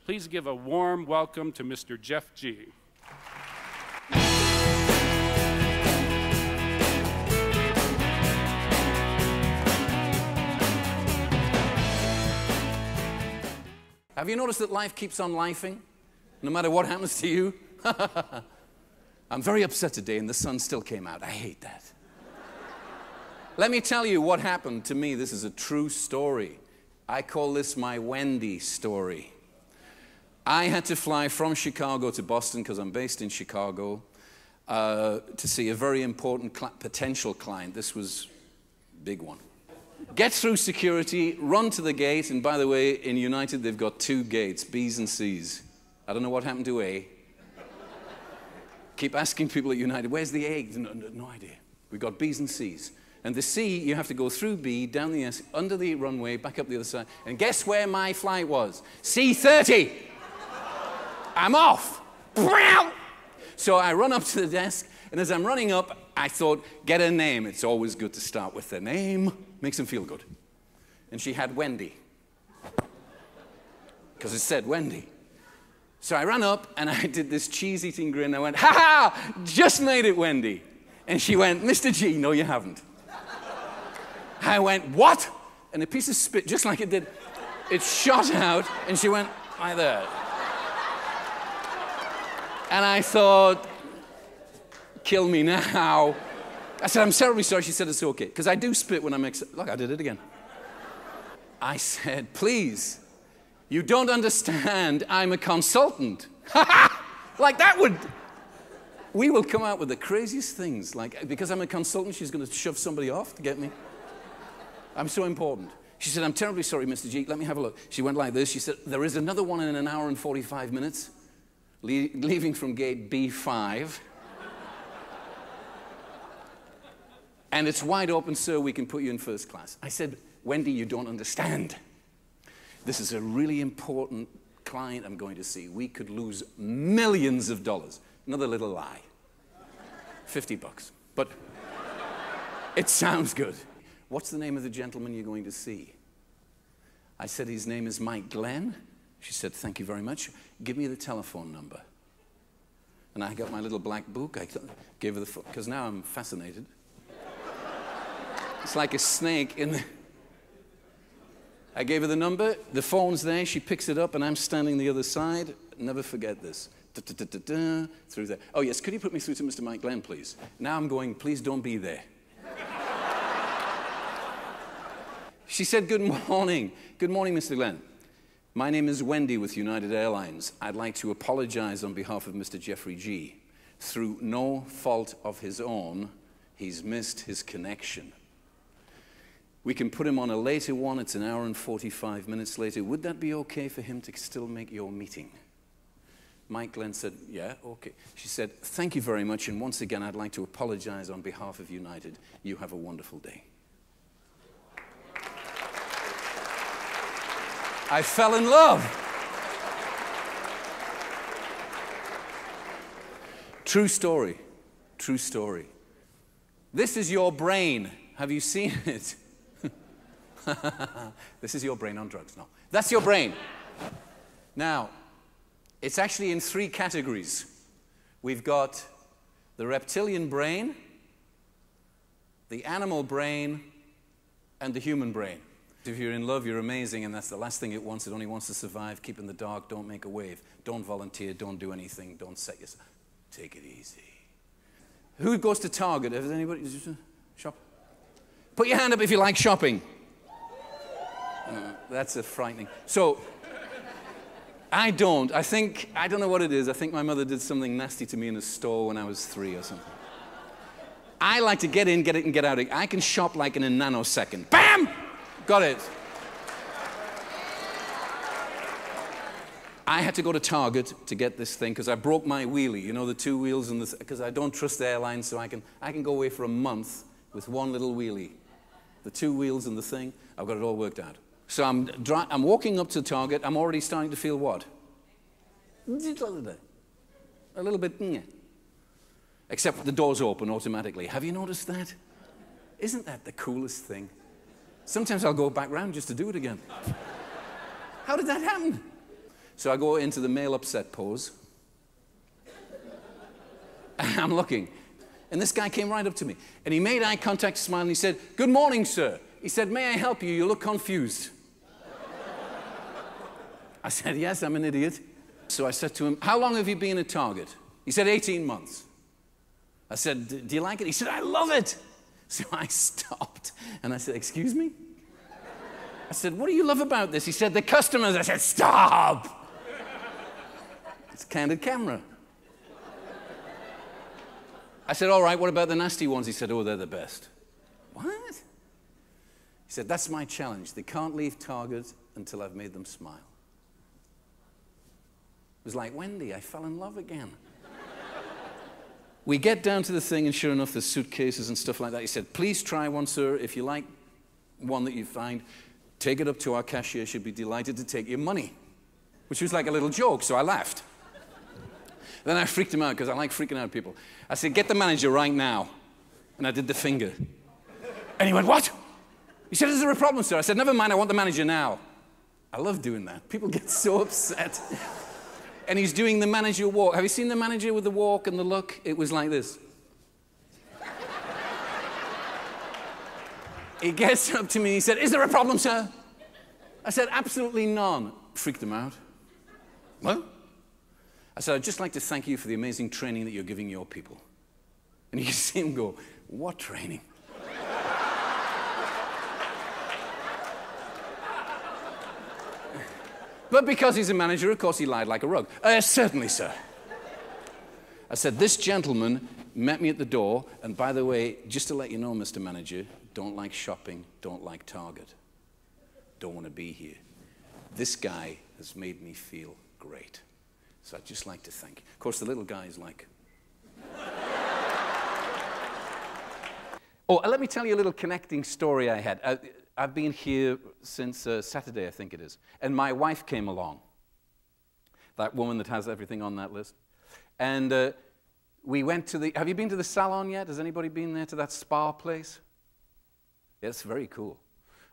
Please give a warm welcome to Mr. Jeff G. Have you noticed that life keeps on lifing, no matter what happens to you? I'm very upset today, and the sun still came out. I hate that. Let me tell you what happened to me. This is a true story. I call this my Wendy story. I had to fly from Chicago to Boston, because I'm based in Chicago, to see a very important potential client. This was a big one. Get through security, run to the gate, and by the way, in United, they've got 2 gates, B's and C's. I don't know what happened to A. Keep asking people at United, where's the A? No idea. We've got B's and C's. And the C, you have to go through B, down the S, under the runway, back up the other side. And guess where my flight was? C30. I'm off. So I run up to the desk, and as I'm running up, I thought, get a name. It's always good to start with the name. Makes them feel good. And she had Wendy, because it said Wendy. So I ran up, and I did this cheese-eating grin. I went, ha-ha, just made it, Wendy. And she went, Mr. G, no, you haven't. I went, what? And a piece of spit, just like it did, it shot out, and she went like that. And I thought, kill me now. I said, I'm terribly sorry. She said, it's okay. Because I do spit when I'm excited. Look, I did it again. I said, please, you don't understand. I'm a consultant. Like that would... We will come out with the craziest things. Like, because I'm a consultant, she's going to shove somebody off to get me. I'm so important. She said, I'm terribly sorry, Mr. G. Let me have a look. She went like this. She said, there is another one in 1 hour and 45 minutes, leaving from gate B5. And it's wide open, sir. We can put you in first class. I said, Wendy, you don't understand. This is a really important client I'm going to see. We could lose millions of dollars. Another little lie. $50. But it sounds good. What's the name of the gentleman you're going to see? I said, his name is Mike Glenn. She said, thank you very much. Give me the telephone number. And I got my little black book. I gave her the phone, because now I'm fascinated. It's like a snake in the... I gave her the number. The phone's there. She picks it up, and I'm standing the other side. Never forget this. Through there. Oh, yes, could you put me through to Mr. Mike Glenn, please? Now I'm going, please don't be there. She said, good morning. Good morning, Mr. Glenn. My name is Wendy with United Airlines. I'd like to apologize on behalf of Mr. Jeffrey G. Through no fault of his own, he's missed his connection. We can put him on a later one. It's 1 hour and 45 minutes later. Would that be okay for him to still make your meeting? Mike Glenn said, yeah, okay. She said, thank you very much, and once again, I'd like to apologize on behalf of United. You have a wonderful day. I fell in love. True story. True story. This is your brain. Have you seen it? This is your brain on drugs. No, that's your brain. Now, it's actually in 3 categories. We've got the reptilian brain, the animal brain, and the human brain. If you're in love, you're amazing, and that's the last thing it wants. It only wants to survive. Keep in the dark. Don't make a wave. Don't volunteer. Don't do anything. Don't set yourself. Take it easy. Who goes to Target? Has anybody shop? Put your hand up if you like shopping. That's a frightening. So, I don't. I don't know what it is. I think my mother did something nasty to me in a store when I was 3 or something. I like to get in, get it, and get out. I can shop like in a nanosecond. Bam! Got it. I had to go to Target to get this thing because I broke my wheelie. You know, the 2 wheels and because I don't trust the airlines, so I can go away for a month with 1 little wheelie. The 2 wheels and the thing, I've got it all worked out. So I'm walking up to Target. I'm already starting to feel what? A little bit, except the doors open automatically. Have you noticed that? Isn't that the coolest thing? Sometimes I'll go back round just to do it again. How did that happen? So I go into the male upset pose. And I'm looking. And this guy came right up to me. And he made eye contact, smiled, and he said, "Good morning, sir." He said, "May I help you? You look confused." I said, "Yes, I'm an idiot." So I said to him, "How long have you been at Target?" He said, 18 months. I said, "Do you like it?" He said, "I love it." So I stopped and I said, "Excuse me?" I said, "What do you love about this?" He said, "The customers." I said, "Stop!" It's candid camera. I said, "All right, what about the nasty ones?" He said, "Oh, they're the best." What? He said, "That's my challenge. They can't leave Target until I've made them smile." It was like Wendy, I fell in love again. We get down to the thing, and sure enough, there's suitcases and stuff like that. He said, "Please try one, sir. If you like one that you find, take it up to our cashier. She'd be delighted to take your money." Which was like a little joke, so I laughed. Then I freaked him out, because I like freaking out people. I said, "Get the manager right now." And I did the finger. And he went, "What?" He said, "Is there a problem, sir?" I said, "Never mind, I want the manager now." I love doing that. People get so upset. And he's doing the manager walk. Have you seen the manager with the walk and the look? It was like this. He gets up to me and he said, "Is there a problem, sir?" I said, "Absolutely none." Freaked him out. "What?" I said, "I'd just like to thank you for the amazing training that you're giving your people." And you can see him go, "What training?" But because he's a manager, of course, he lied like a rug. "Certainly, sir." I said, "This gentleman met me at the door, and by the way, just to let you know, Mr. Manager, don't like shopping, don't like Target, don't want to be here. This guy has made me feel great. So I'd just like to thank you." Of course, the little guy is like... Oh, let me tell you a little connecting story I had. I've been here since Saturday, I think it is. And my wife came along. That woman that has everything on that list. And we went to the... Have you been to the salon yet? Has anybody been there to that spa place? Yeah, it's very cool.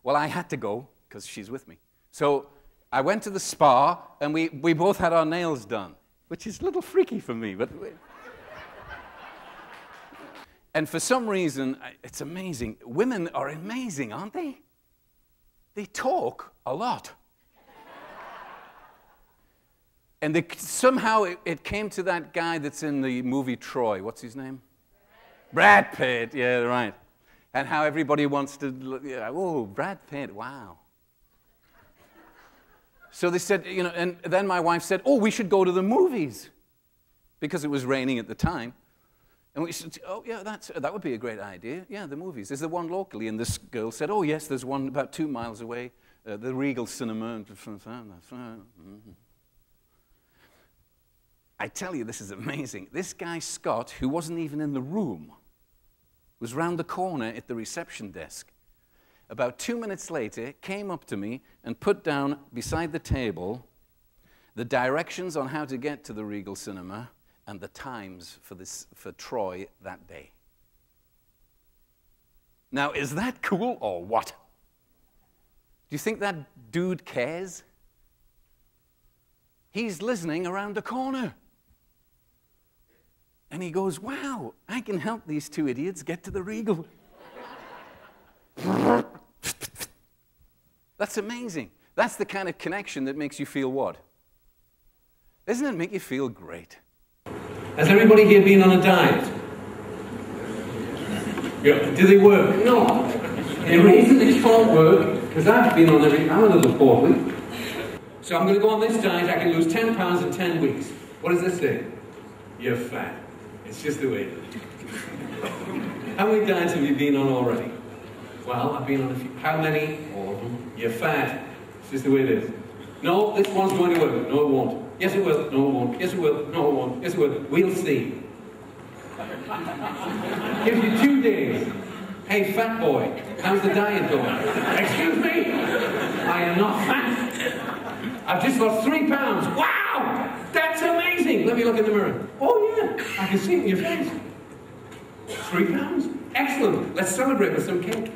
Well, I had to go, because she's with me. So I went to the spa, and we both had our nails done, which is a little freaky for me, but... And for some reason, it's amazing. Women are amazing, aren't they? They talk a lot. And somehow it came to that guy that's in the movie Troy. What's his name? Brad Pitt, yeah, right. And how everybody wants to, oh, Brad Pitt, wow. So they said, you know, and then my wife said, "Oh, we should go to the movies," because it was raining at the time. And we said, "Oh, yeah, that would be a great idea. Yeah, the movies. Is there one locally?" And this girl said, "Oh, yes, there's one about 2 miles away, the Regal Cinema." I tell you, this is amazing. This guy, Scott, who wasn't even in the room, was round the corner at the reception desk. About 2 minutes later, came up to me and put down beside the table the directions on how to get to the Regal Cinema and the times for Troy that day. Now, is that cool or what? Do you think that dude cares? He's listening around the corner. And he goes, "Wow, I can help these two idiots get to the Regal." That's amazing. That's the kind of connection that makes you feel what? Doesn't it make you feel great? Has everybody here been on a diet? Yeah. Do they work? No. The reason they can't work, because I've been on I'm a little portly. So I'm going to go on this diet, I can lose 10 pounds in 10 weeks. What does this say? You're fat. It's just the way it is. How many diets have you been on already? Well, I've been on a few. How many? All of them. You're fat. It's just the way it is. No, this one's going to work. No, it won't. Yes, it will. No, it won't. Yes, it will. No, it won't. Yes, it will. We'll see. Gives you 2 days. Hey, fat boy, how's the diet going? Excuse me? I am not fat. I've just lost 3 pounds. Wow! That's amazing. Let me look in the mirror. Oh, yeah. I can see it in your face. 3 pounds? Excellent. Let's celebrate with some cake.